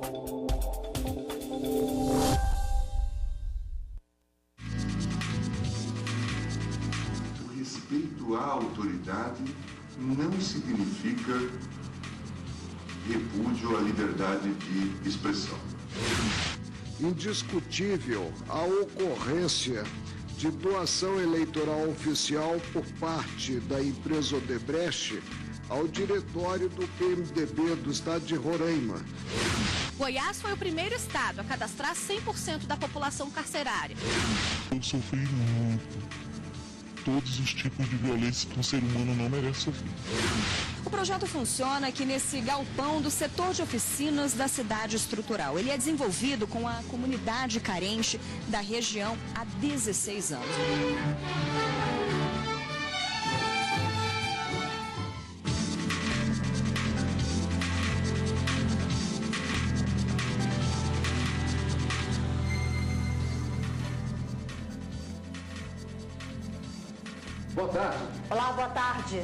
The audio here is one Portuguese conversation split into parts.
O respeito à autoridade não significa repúdio à liberdade de expressão. Indiscutível a ocorrência de doação eleitoral oficial por parte da empresa Odebrecht ao diretório do PMDB do estado de Roraima. Goiás foi o primeiro estado a cadastrar 100% da população carcerária. Eu sofri muito. Todos os tipos de violência que um ser humano não merece sofrer. O projeto funciona aqui nesse galpão do setor de oficinas da cidade estrutural. Ele é desenvolvido com a comunidade carente da região há 16 anos. Boa tarde. Olá, boa tarde.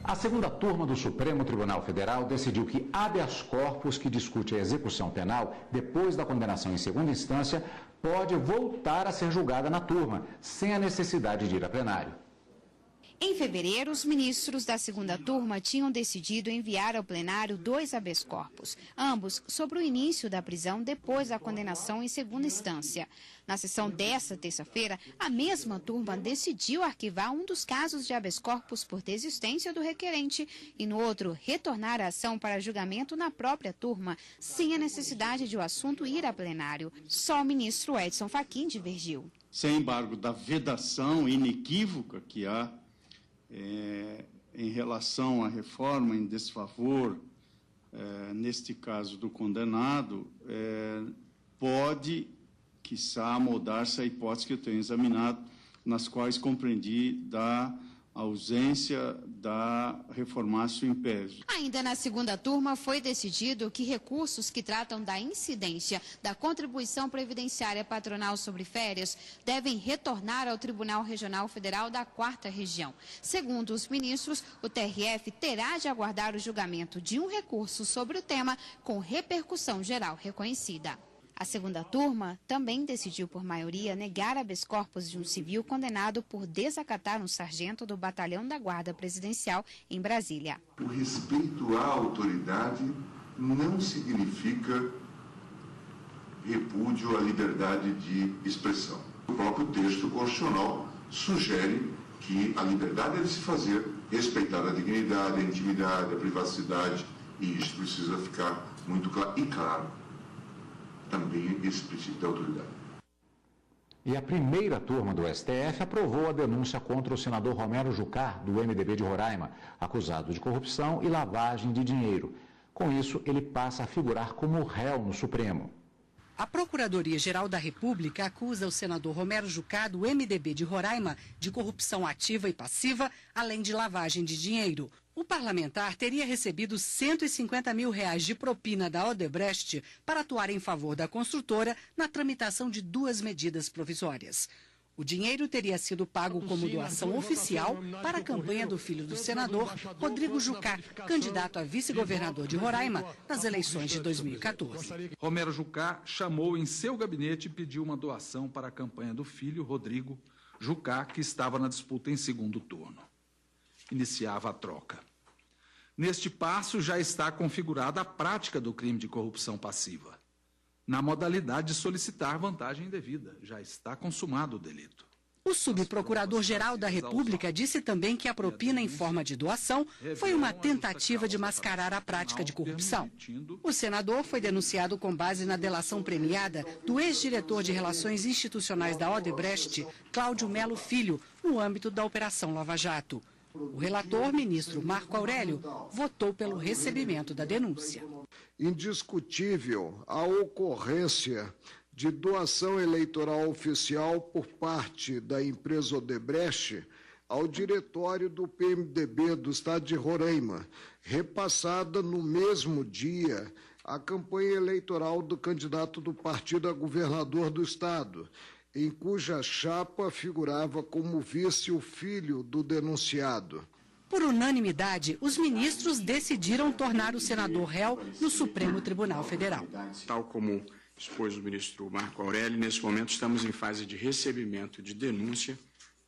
A segunda turma do Supremo Tribunal Federal decidiu que habeas corpus que discute a execução penal depois da condenação em segunda instância pode voltar a ser julgada na turma, sem a necessidade de ir a plenário. Em fevereiro, os ministros da segunda turma tinham decidido enviar ao plenário 2 habeas corpus, ambos sobre o início da prisão depois da condenação em segunda instância. Na sessão desta terça-feira, a mesma turma decidiu arquivar um dos casos de habeas corpus por desistência do requerente e, no outro, retornar a ação para julgamento na própria turma, sem a necessidade de o assunto ir a plenário. Só o ministro Edson Fachin divergiu. Sem embargo da vedação inequívoca que há em relação à reforma em desfavor, neste caso do condenado, pode, quiçá, mudar-se a hipótese que eu tenho examinado, nas quais compreendi da ausência da reformácio império. Ainda na segunda turma, foi decidido que recursos que tratam da incidência da contribuição previdenciária patronal sobre férias devem retornar ao Tribunal Regional Federal da 4ª Região. Segundo os ministros, o TRF terá de aguardar o julgamento de um recurso sobre o tema com repercussão geral reconhecida. A segunda turma também decidiu por maioria negar habeas corpus de um civil condenado por desacatar um sargento do batalhão da Guarda Presidencial em Brasília. O respeito à autoridade não significa repúdio à liberdade de expressão. O próprio texto constitucional sugere que a liberdade é de se fazer, respeitar a dignidade, a intimidade, a privacidade, e isso precisa ficar muito claro. E claro, também esse princípio da autoridade. E a primeira turma do STF aprovou a denúncia contra o senador Romero Jucá, do MDB de Roraima, acusado de corrupção e lavagem de dinheiro. Com isso, ele passa a figurar como réu no Supremo. A Procuradoria-Geral da República acusa o senador Romero Jucá, do MDB de Roraima, de corrupção ativa e passiva, além de lavagem de dinheiro. O parlamentar teria recebido R$150 mil de propina da Odebrecht para atuar em favor da construtora na tramitação de 2 medidas provisórias. O dinheiro teria sido pago como doação oficial para a campanha do filho do senador, Rodrigo Jucá, candidato a vice-governador de Roraima nas eleições de 2014. Romero Jucá chamou em seu gabinete e pediu uma doação para a campanha do filho, Rodrigo Jucá, que estava na disputa em segundo turno. Iniciava a troca. Neste passo já está configurada a prática do crime de corrupção passiva. Na modalidade de solicitar vantagem indevida, já está consumado o delito. O subprocurador-geral da República disse também que a propina em forma de doação foi uma tentativa de mascarar a prática de corrupção. O senador foi denunciado com base na delação premiada do ex-diretor de Relações Institucionais da Odebrecht, Cláudio Melo Filho, no âmbito da Operação Lava Jato. O relator, ministro Marco Aurélio, votou pelo recebimento da denúncia. Indiscutível a ocorrência de doação eleitoral oficial por parte da empresa Odebrecht ao diretório do PMDB do estado de Roraima, repassada no mesmo dia à campanha eleitoral do candidato do partido a governador do estado, em cuja chapa figurava como vice o filho do denunciado. Por unanimidade, os ministros decidiram tornar o senador réu no Supremo Tribunal Federal. Tal como expôs o ministro Marco Aurélio, nesse momento estamos em fase de recebimento de denúncia.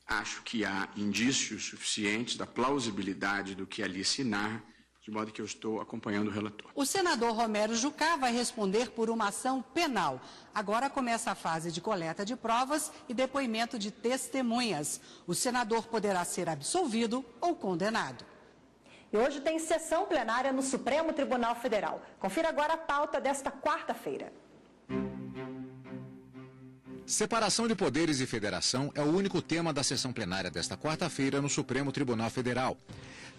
Acho que há indícios suficientes da plausibilidade do que ali se narra, de modo que eu estou acompanhando o relator. O senador Romero Jucá vai responder por uma ação penal. Agora começa a fase de coleta de provas e depoimento de testemunhas. O senador poderá ser absolvido ou condenado. E hoje tem sessão plenária no Supremo Tribunal Federal. Confira agora a pauta desta quarta-feira. Separação de poderes e federação é o único tema da sessão plenária desta quarta-feira no Supremo Tribunal Federal.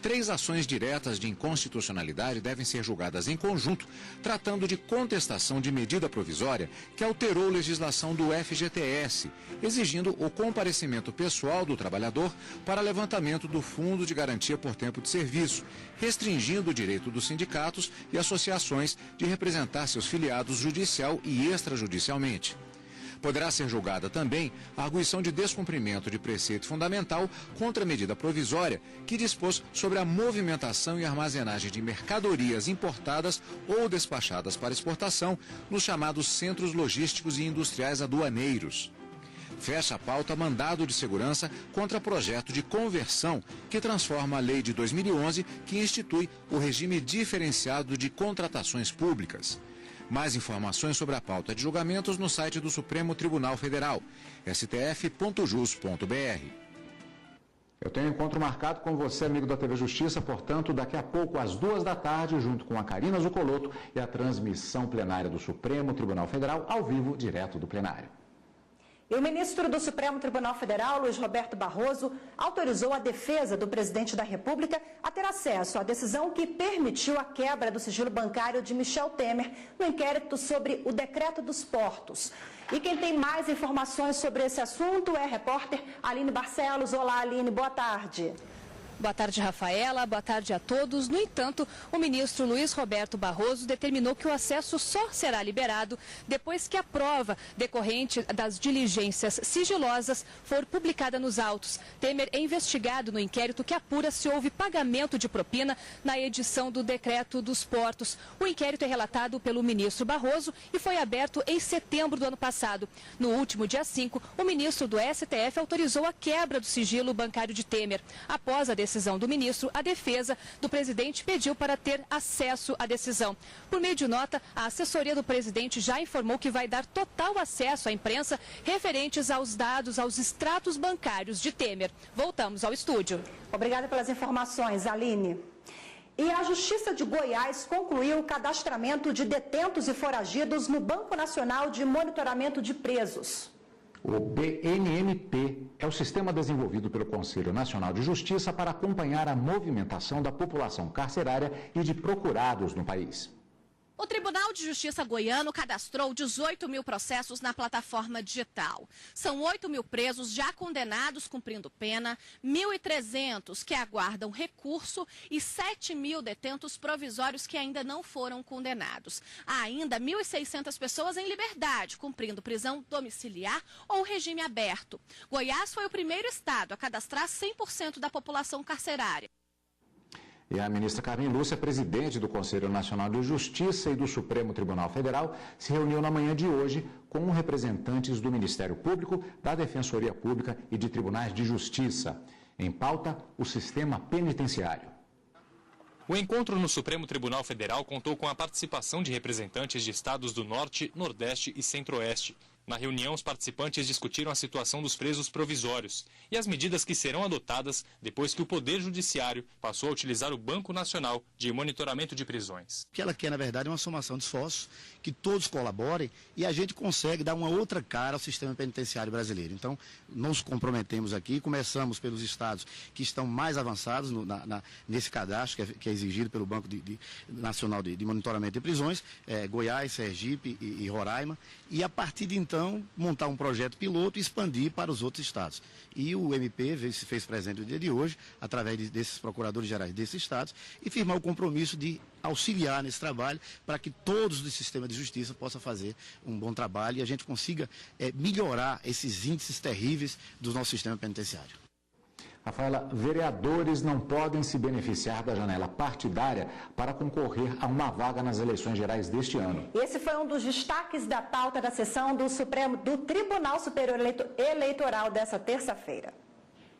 3 ações diretas de inconstitucionalidade devem ser julgadas em conjunto, tratando de contestação de medida provisória que alterou legislação do FGTS, exigindo o comparecimento pessoal do trabalhador para levantamento do Fundo de Garantia por Tempo de Serviço, restringindo o direito dos sindicatos e associações de representar seus filiados judicial e extrajudicialmente. Poderá ser julgada também a arguição de descumprimento de preceito fundamental contra a medida provisória que dispôs sobre a movimentação e armazenagem de mercadorias importadas ou despachadas para exportação nos chamados centros logísticos e industriais aduaneiros. Fecha a pauta mandado de segurança contra projeto de conversão que transforma a lei de 2011 que institui o regime diferenciado de contratações públicas. Mais informações sobre a pauta de julgamentos no site do Supremo Tribunal Federal, stf.jus.br. Eu tenho um encontro marcado com você, amigo da TV Justiça, portanto, daqui a pouco, às 2 da tarde, junto com a Karina Zucoloto e a transmissão plenária do Supremo Tribunal Federal, ao vivo, direto do plenário. E o ministro do Supremo Tribunal Federal, Luiz Roberto Barroso, autorizou a defesa do presidente da República a ter acesso à decisão que permitiu a quebra do sigilo bancário de Michel Temer no inquérito sobre o decreto dos portos. E quem tem mais informações sobre esse assunto é a repórter Aline Barcelos. Olá, Aline, boa tarde. Boa tarde, Rafaela. Boa tarde a todos. No entanto, o ministro Luiz Roberto Barroso determinou que o acesso só será liberado depois que a prova decorrente das diligências sigilosas for publicada nos autos. Temer é investigado no inquérito que apura se houve pagamento de propina na edição do decreto dos portos. O inquérito é relatado pelo ministro Barroso e foi aberto em setembro do ano passado. No último dia 5, o ministro do STF autorizou a quebra do sigilo bancário de Temer. Após a decisão do ministro, a defesa do presidente pediu para ter acesso à decisão. Por meio de nota, a assessoria do presidente já informou que vai dar total acesso à imprensa referentes aos dados, aos extratos bancários de Temer. Voltamos ao estúdio. Obrigada pelas informações, Aline. E a Justiça de Goiás concluiu o cadastramento de detentos e foragidos no Banco Nacional de Monitoramento de Presos. O BNMP é o sistema desenvolvido pelo Conselho Nacional de Justiça para acompanhar a movimentação da população carcerária e de procurados no país. O Tribunal de Justiça goiano cadastrou 18 mil processos na plataforma digital. São 8 mil presos já condenados cumprindo pena, 1.300 que aguardam recurso e 7 mil detentos provisórios que ainda não foram condenados. Há ainda 1.600 pessoas em liberdade, cumprindo prisão domiciliar ou regime aberto. Goiás foi o primeiro estado a cadastrar 100% da população carcerária. E a ministra Carmen Lúcia, presidente do Conselho Nacional de Justiça e do Supremo Tribunal Federal, se reuniu na manhã de hoje com representantes do Ministério Público, da Defensoria Pública e de tribunais de justiça. Em pauta, o sistema penitenciário. O encontro no Supremo Tribunal Federal contou com a participação de representantes de estados do Norte, Nordeste e Centro-Oeste. Na reunião, os participantes discutiram a situação dos presos provisórios e as medidas que serão adotadas depois que o Poder Judiciário passou a utilizar o Banco Nacional de Monitoramento de Prisões. O que ela quer, na verdade, é uma somação de esforços, que todos colaborem e a gente consegue dar uma outra cara ao sistema penitenciário brasileiro. Então, nos comprometemos aqui, começamos pelos estados que estão mais avançados nesse cadastro que é exigido pelo Banco Nacional de Monitoramento de Prisões, Goiás, Sergipe e Roraima, e a partir de então montar um projeto piloto e expandir para os outros estados. E o MP se fez presente no dia de hoje, através desses procuradores gerais desses estados, e firmar o compromisso de auxiliar nesse trabalho para que todos do sistema de justiça possam fazer um bom trabalho e a gente consiga melhorar esses índices terríveis do nosso sistema penitenciário. Rafaela, vereadores não podem se beneficiar da janela partidária para concorrer a uma vaga nas eleições gerais deste ano. Esse foi um dos destaques da pauta da sessão do Tribunal Superior Eleitoral dessa terça-feira.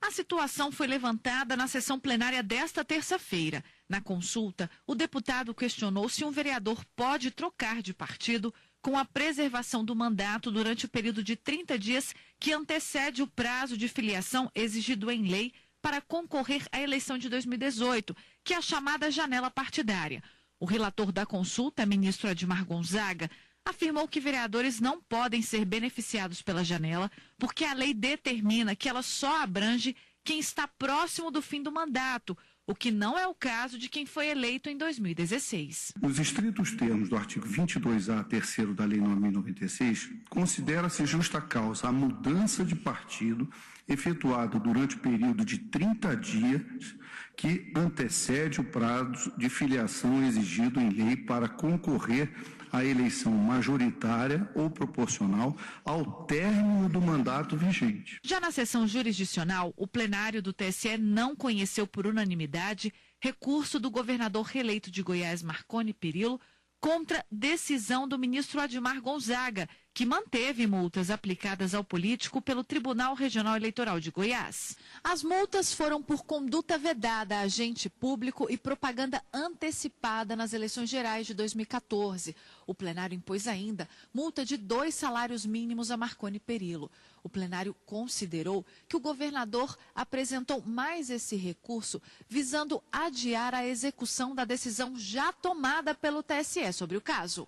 A situação foi levantada na sessão plenária desta terça-feira. Na consulta, o deputado questionou se um vereador pode trocar de partido com a preservação do mandato durante o período de 30 dias que antecede o prazo de filiação exigido em lei para concorrer à eleição de 2018, que é a chamada janela partidária. O relator da consulta, ministro Admar Gonzaga, afirmou que vereadores não podem ser beneficiados pela janela porque a lei determina que ela só abrange quem está próximo do fim do mandato, o que não é o caso de quem foi eleito em 2016. Nos estritos termos do artigo 22A, terceiro da Lei 9.096, considera-se justa causa a mudança de partido efetuada durante o período de 30 dias que antecede o prazo de filiação exigido em lei para concorrer à eleição majoritária ou proporcional ao término do mandato vigente. Já na sessão jurisdicional, o plenário do TSE não conheceu por unanimidade recurso do governador reeleito de Goiás, Marconi Perillo, contra decisão do ministro Admar Gonzaga, que manteve multas aplicadas ao político pelo Tribunal Regional Eleitoral de Goiás. As multas foram por conduta vedada a agente público e propaganda antecipada nas eleições gerais de 2014. O plenário impôs ainda multa de 2 salários mínimos a Marconi Perillo. O plenário considerou que o governador apresentou mais esse recurso visando adiar a execução da decisão já tomada pelo TSE sobre o caso.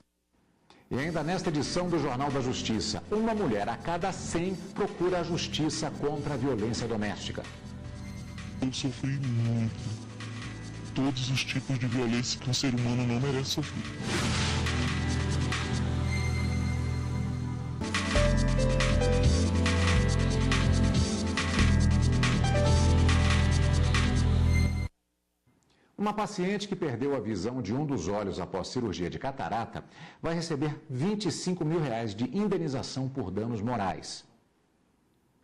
E ainda nesta edição do Jornal da Justiça, uma mulher a cada 100 procura a justiça contra a violência doméstica. Eu sofri muito. Todos os tipos de violência que um ser humano não merece sofrer. Uma paciente que perdeu a visão de um dos olhos após cirurgia de catarata vai receber R$25 mil de indenização por danos morais.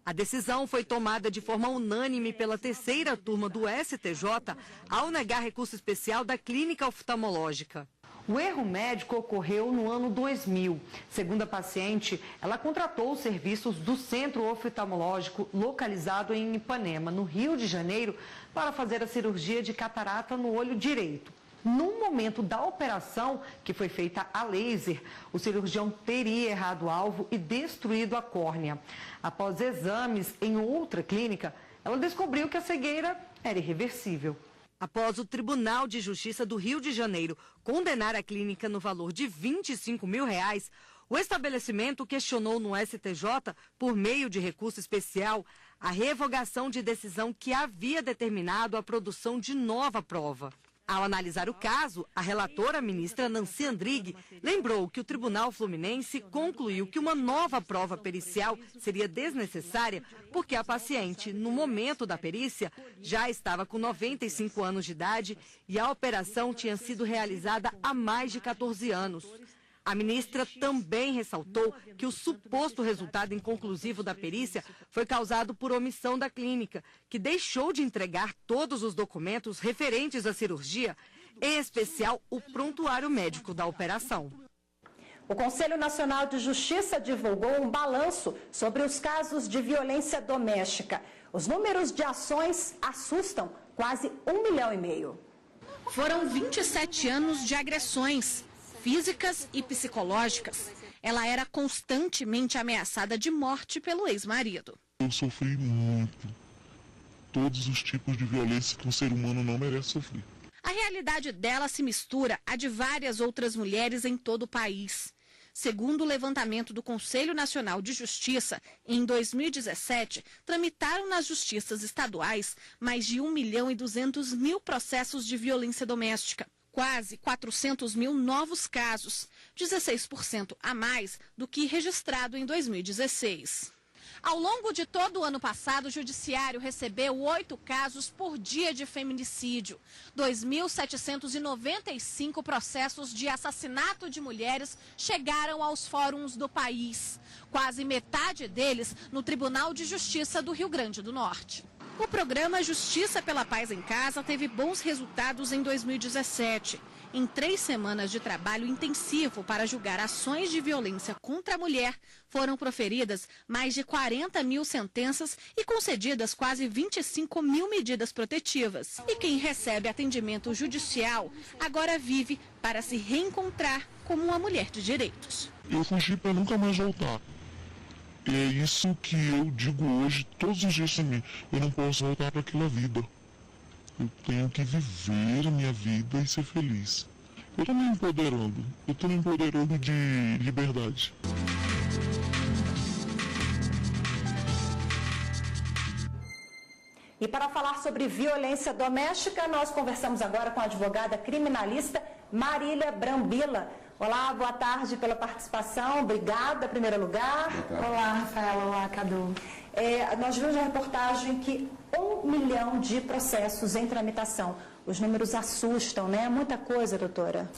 A decisão foi tomada de forma unânime pela terceira turma do STJ ao negar recurso especial da clínica oftalmológica. O erro médico ocorreu no ano 2000. Segundo a paciente, ela contratou os serviços do Centro Oftalmológico localizado em Ipanema, no Rio de Janeiro, para fazer a cirurgia de catarata no olho direito. No momento da operação, que foi feita a laser, o cirurgião teria errado o alvo e destruído a córnea. Após exames em outra clínica, ela descobriu que a cegueira era irreversível. Após o Tribunal de Justiça do Rio de Janeiro condenar a clínica no valor de R$25 mil, o estabelecimento questionou no STJ, por meio de recurso especial, a revogação de decisão que havia determinado a produção de nova prova. Ao analisar o caso, a relatora, ministra Nancy Andrighi, lembrou que o Tribunal Fluminense concluiu que uma nova prova pericial seria desnecessária porque a paciente, no momento da perícia, já estava com 95 anos de idade e a operação tinha sido realizada há mais de 14 anos. A ministra também ressaltou que o suposto resultado inconclusivo da perícia foi causado por omissão da clínica, que deixou de entregar todos os documentos referentes à cirurgia, em especial o prontuário médico da operação. O Conselho Nacional de Justiça divulgou um balanço sobre os casos de violência doméstica. Os números de ações assustam, quase 1,5 milhão. Foram 27 anos de agressões físicas e psicológicas. Ela era constantemente ameaçada de morte pelo ex-marido. Eu sofri muito. Todos os tipos de violência que um ser humano não merece sofrer. A realidade dela se mistura à de várias outras mulheres em todo o país. Segundo o levantamento do Conselho Nacional de Justiça, em 2017, tramitaram nas justiças estaduais mais de 1.200.000 processos de violência doméstica. Quase 400 mil novos casos, 16% a mais do que registrado em 2016. Ao longo de todo o ano passado, o Judiciário recebeu 8 casos por dia de feminicídio. 2.795 processos de assassinato de mulheres chegaram aos fóruns do país. Quase metade deles no Tribunal de Justiça do Rio Grande do Norte. O programa Justiça pela Paz em Casa teve bons resultados em 2017. Em 3 semanas de trabalho intensivo para julgar ações de violência contra a mulher, foram proferidas mais de 40 mil sentenças e concedidas quase 25 mil medidas protetivas. E quem recebe atendimento judicial agora vive para se reencontrar como uma mulher de direitos. Eu fugi para nunca mais voltar. E é isso que eu digo hoje, todos os dias para mim. Eu não posso voltar para aquela vida. Eu tenho que viver a minha vida e ser feliz. Eu estou me empoderando de liberdade. E para falar sobre violência doméstica, nós conversamos agora com a advogada criminalista Marília Brambila. Olá, boa tarde pela participação, obrigada em primeiro lugar. Olá, Rafaela, olá, Cadu. Nós vimos na reportagem que 1 milhão de processos em tramitação. Os números assustam, né? Muita coisa, doutora.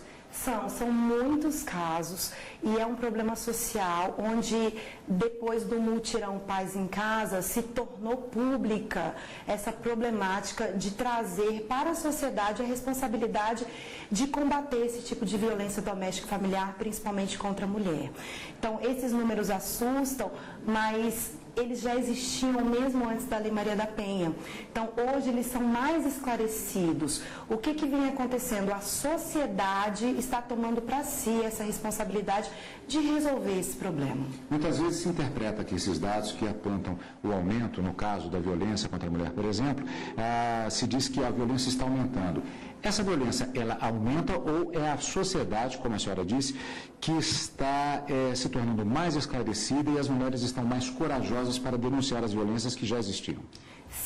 São muitos casos e é um problema social onde depois do mutirão Paz em Casa se tornou pública essa problemática de trazer para a sociedade a responsabilidade de combater esse tipo de violência doméstica e familiar, principalmente contra a mulher. Então, esses números assustam, mas eles já existiam mesmo antes da Lei Maria da Penha. Então, hoje eles são mais esclarecidos. O que vem acontecendo? A sociedade está tomando para si essa responsabilidade de resolver esse problema. Muitas vezes se interpreta que esses dados que apontam o aumento, no caso da violência contra a mulher, por exemplo, se diz que a violência está aumentando. Essa violência, ela aumenta ou é a sociedade, como a senhora disse, que está se tornando mais esclarecida e as mulheres estão mais corajosas para denunciar as violências que já existiam?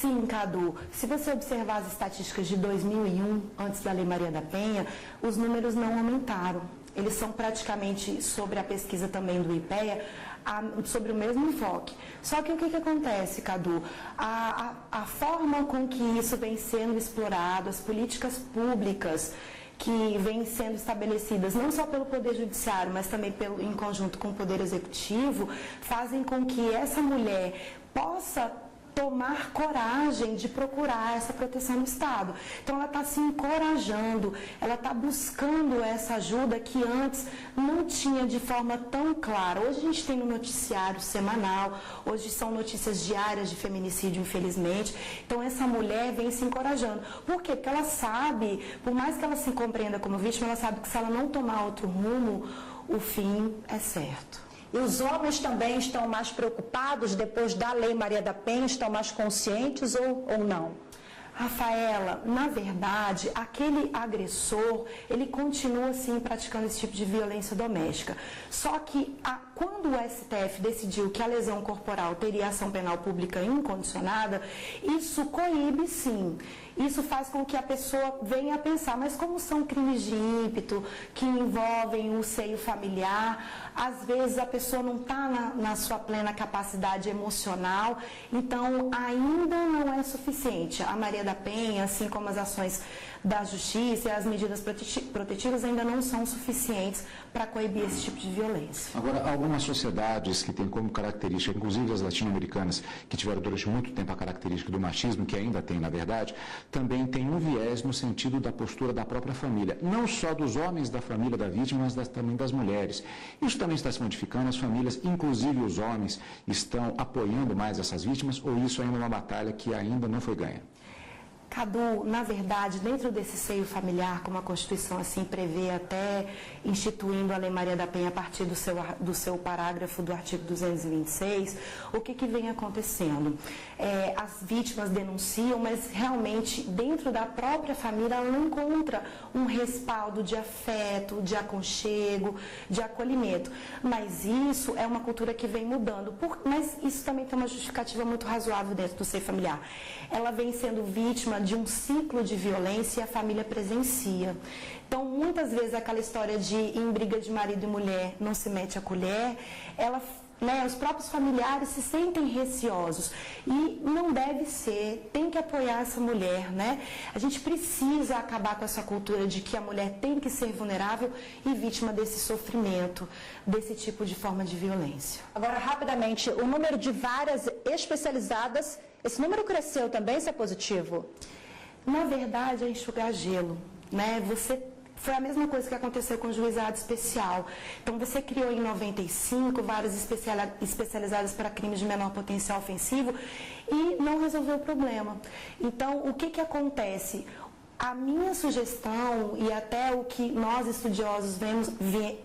Sim, Cadu. Se você observar as estatísticas de 2001, antes da Lei Maria da Penha, os números não aumentaram. Eles são praticamente, sobre a pesquisa também do IPEA, sobre o mesmo enfoque. Só que o que acontece, Cadu? A forma com que isso vem sendo explorado, as políticas públicas que vêm sendo estabelecidas, não só pelo Poder Judiciário, mas também em conjunto com o Poder Executivo, fazem com que essa mulher possa tomar coragem de procurar essa proteção do Estado. Então, ela está se encorajando, ela está buscando essa ajuda que antes não tinha de forma tão clara. Hoje a gente tem um noticiário semanal, hoje são notícias diárias de feminicídio, infelizmente. Então, essa mulher vem se encorajando. Por quê? Porque ela sabe, por mais que ela se compreenda como vítima, ela sabe que se ela não tomar outro rumo, o fim é certo. E os homens também estão mais preocupados depois da Lei Maria da Penha, estão mais conscientes ou não? Rafaela, na verdade, aquele agressor, ele continua, sim, praticando esse tipo de violência doméstica. Só que, quando o STF decidiu que a lesão corporal teria ação penal pública incondicionada, isso coíbe, sim. Isso faz com que a pessoa venha a pensar, mas como são crimes de ímpeto, que envolvem o seio familiar, às vezes a pessoa não está na sua plena capacidade emocional, então ainda não é suficiente. A Maria da Penha, assim como as ações da Justiça e as medidas protetivas ainda não são suficientes para coibir esse tipo de violência. Agora, algumas sociedades que têm como característica, inclusive as latino-americanas, que tiveram durante muito tempo a característica do machismo, que ainda tem, na verdade, também tem um viés no sentido da postura da própria família. Não só dos homens da família da vítima, mas também das mulheres. Isso também está se modificando, as famílias, inclusive os homens, estão apoiando mais essas vítimas, ou isso ainda é uma batalha que ainda não foi ganha? Cadu, na verdade, dentro desse seio familiar, como a Constituição assim prevê, até instituindo a Lei Maria da Penha a partir do seu parágrafo do artigo 226, o que vem acontecendo? As vítimas denunciam, mas realmente dentro da própria família ela não encontra um respaldo de afeto, de aconchego, de acolhimento. Mas isso é uma cultura que vem mudando. Mas isso também tem uma justificativa muito razoável dentro do seio familiar. Ela vem sendo vítima de um ciclo de violência e a família presencia. Então, muitas vezes, aquela história de em briga de marido e mulher não se mete a colher, os próprios familiares se sentem receosos. E não deve ser, tem que apoiar essa mulher, né? A gente precisa acabar com essa cultura de que a mulher tem que ser vulnerável e vítima desse sofrimento, desse tipo de forma de violência. Agora, rapidamente, o número de varas especializadas Esse número cresceu também, se é positivo? Na verdade, é enxugar gelo, né? Foi a mesma coisa que aconteceu com o juizado especial. Então, você criou em 95 varas especializadas para crimes de menor potencial ofensivo e não resolveu o problema. Então, o que acontece? A minha sugestão e até o que nós estudiosos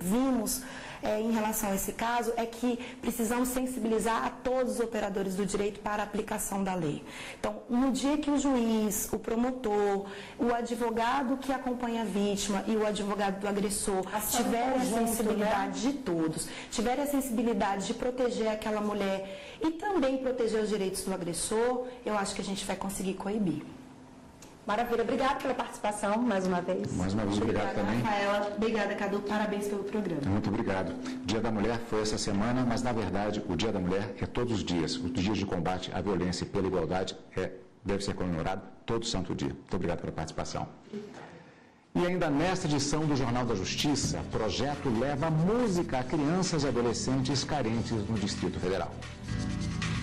vimos em relação a esse caso é que precisamos sensibilizar a todos os operadores do direito para a aplicação da lei. Então, no dia que o juiz, o promotor, o advogado que acompanha a vítima e o advogado do agressor tiverem a sensibilidade de todos, tiverem a sensibilidade de proteger aquela mulher e também proteger os direitos do agressor, eu acho que a gente vai conseguir coibir. Maravilha, obrigada pela participação mais uma vez. Mais uma vez, obrigado também. Rafaela, obrigada, Cadu, parabéns pelo programa. Muito obrigado. O Dia da Mulher foi essa semana, mas na verdade o Dia da Mulher é todos os dias. Os dias de combate à violência e pela igualdade deve ser comemorado todo santo dia. Muito obrigado pela participação. E ainda nesta edição do Jornal da Justiça, projeto leva música a crianças e adolescentes carentes no Distrito Federal.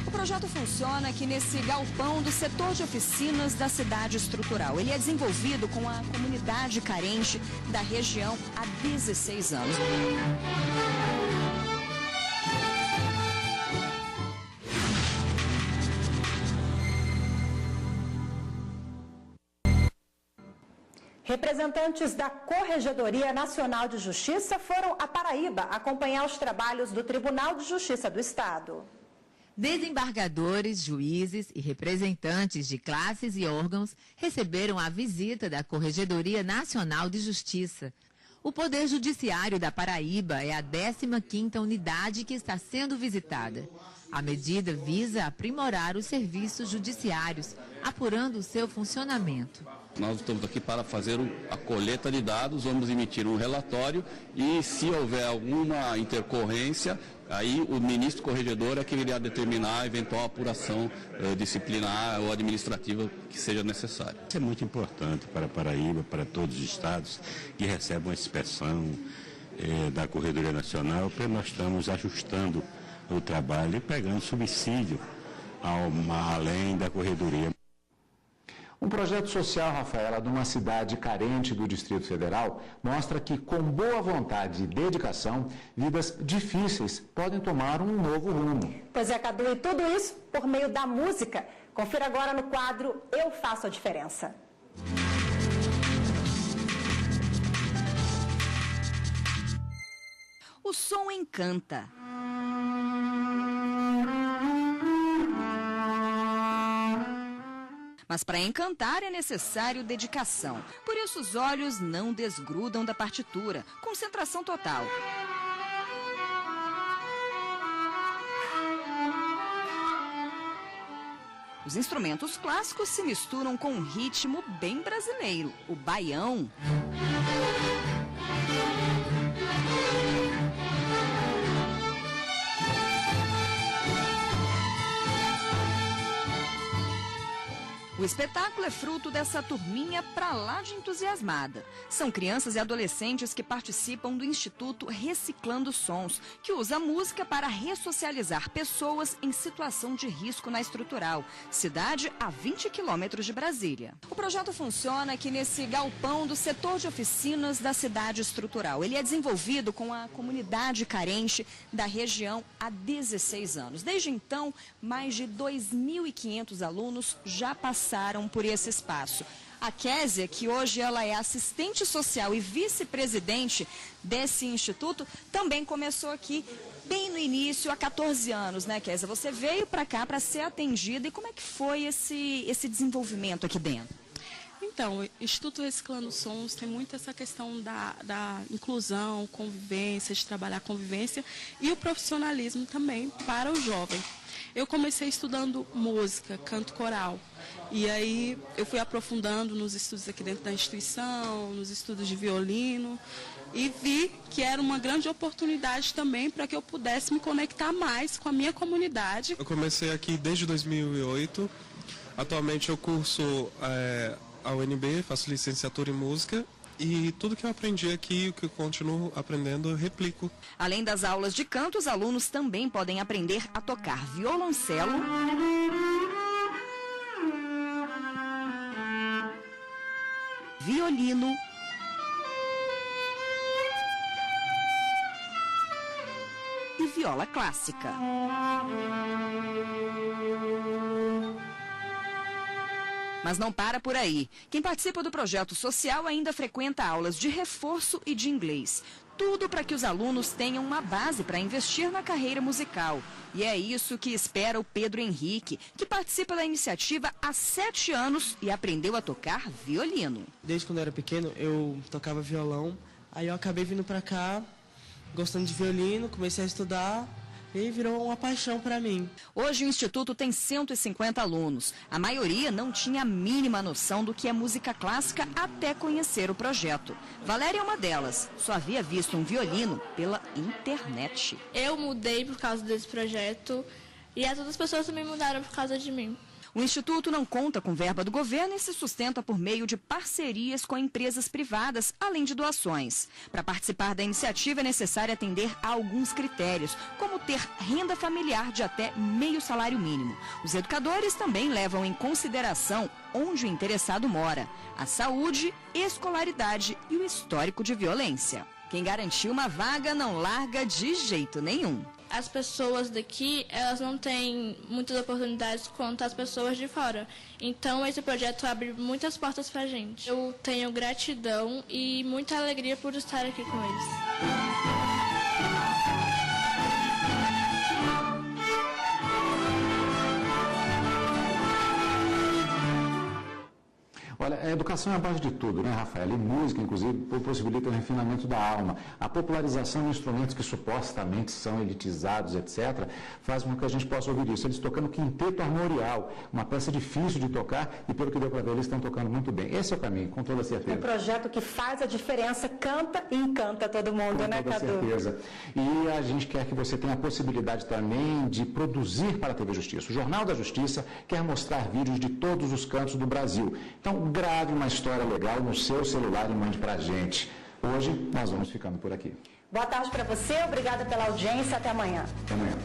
O projeto funciona aqui nesse galpão do setor de oficinas da cidade estrutural. Ele é desenvolvido com a comunidade carente da região há 16 anos. Representantes da Corregedoria Nacional de Justiça foram à Paraíba acompanhar os trabalhos do Tribunal de Justiça do Estado. Desembargadores, juízes e representantes de classes e órgãos receberam a visita da Corregedoria Nacional de Justiça. O Poder Judiciário da Paraíba é a 15ª unidade que está sendo visitada. A medida visa aprimorar os serviços judiciários, apurando o seu funcionamento. Nós estamos aqui para fazer a coleta de dados, vamos emitir um relatório e, se houver alguma intercorrência, aí o ministro corregedor é que irá determinar a eventual apuração disciplinar ou administrativa que seja necessária. Isso é muito importante para a Paraíba, para todos os estados que recebem uma inspeção da Corregedoria Nacional, porque nós estamos ajustando o trabalho e pegando subsídio além da Corregedoria. Um projeto social, Rafaela, de uma cidade carente do Distrito Federal, mostra que, com boa vontade e dedicação, vidas difíceis podem tomar um novo rumo. Pois é, Cadu, e tudo isso por meio da música. Confira agora no quadro Eu Faço a Diferença. O som encanta. Mas para encantar é necessário dedicação. Por isso os olhos não desgrudam da partitura. Concentração total. Os instrumentos clássicos se misturam com um ritmo bem brasileiro, o baião. O espetáculo é fruto dessa turminha pra lá de entusiasmada. São crianças e adolescentes que participam do Instituto Reciclando Sons, que usa música para ressocializar pessoas em situação de risco na Estrutural, cidade a 20 quilômetros de Brasília. O projeto funciona aqui nesse galpão do setor de oficinas da cidade Estrutural. Ele é desenvolvido com a comunidade carente da região há 16 anos. Desde então, mais de 2.500 alunos já passaram por esse espaço. A Késia, que hoje ela é assistente social e vice-presidente desse instituto, também começou aqui bem no início, há 14 anos, né, Késia? Você veio para cá para ser atendida e como é que foi esse desenvolvimento aqui dentro? Então, o Instituto Reciclando Sons tem muito essa questão da inclusão, convivência, de trabalhar a convivência e o profissionalismo também para o jovem. Eu comecei estudando música, canto coral, e aí eu fui aprofundando nos estudos aqui dentro da instituição, nos estudos de violino, e vi que era uma grande oportunidade também para que eu pudesse me conectar mais com a minha comunidade. Eu comecei aqui desde 2008, atualmente eu curso a UNB, faço licenciatura em música. E tudo que eu aprendi aqui, o que eu continuo aprendendo, eu replico. Além das aulas de canto, os alunos também podem aprender a tocar violoncelo, violino e viola clássica. Mas não para por aí. Quem participa do projeto social ainda frequenta aulas de reforço e de inglês. Tudo para que os alunos tenham uma base para investir na carreira musical. E é isso que espera o Pedro Henrique, que participa da iniciativa há 7 anos e aprendeu a tocar violino. Desde quando eu era pequeno, eu tocava violão. Aí eu acabei vindo para cá, gostando de violino, comecei a estudar e virou uma paixão para mim. Hoje o Instituto tem 150 alunos. A maioria não tinha a mínima noção do que é música clássica até conhecer o projeto. Valéria é uma delas. Só havia visto um violino pela internet. Eu mudei por causa desse projeto e as outras pessoas também mudaram por causa de mim. O Instituto não conta com verba do governo e se sustenta por meio de parcerias com empresas privadas, além de doações. Para participar da iniciativa é necessário atender a alguns critérios, como ter renda familiar de até meio salário mínimo. Os educadores também levam em consideração onde o interessado mora, a saúde, escolaridade e o histórico de violência. Quem garantiu uma vaga não larga de jeito nenhum. As pessoas daqui, elas não têm muitas oportunidades quanto as pessoas de fora. Então, esse projeto abre muitas portas pra gente. Eu tenho gratidão e muita alegria por estar aqui com eles. Olha, a educação é a base de tudo, né, Rafael? E música, inclusive, possibilita o refinamento da alma. A popularização de instrumentos que supostamente são elitizados, etc., faz com que a gente possa ouvir isso. Eles tocando quinteto armorial, uma peça difícil de tocar e, pelo que deu para ver, eles estão tocando muito bem. Esse é o caminho, com toda certeza. Um projeto que faz a diferença, canta e encanta todo mundo, né, Cadu? Com toda certeza. E a gente quer que você tenha a possibilidade também de produzir para a TV Justiça. O Jornal da Justiça quer mostrar vídeos de todos os cantos do Brasil. Então, grave uma história legal no seu celular e mande pra gente. Hoje nós vamos ficando por aqui. Boa tarde para você, obrigada pela audiência, até amanhã. Até amanhã.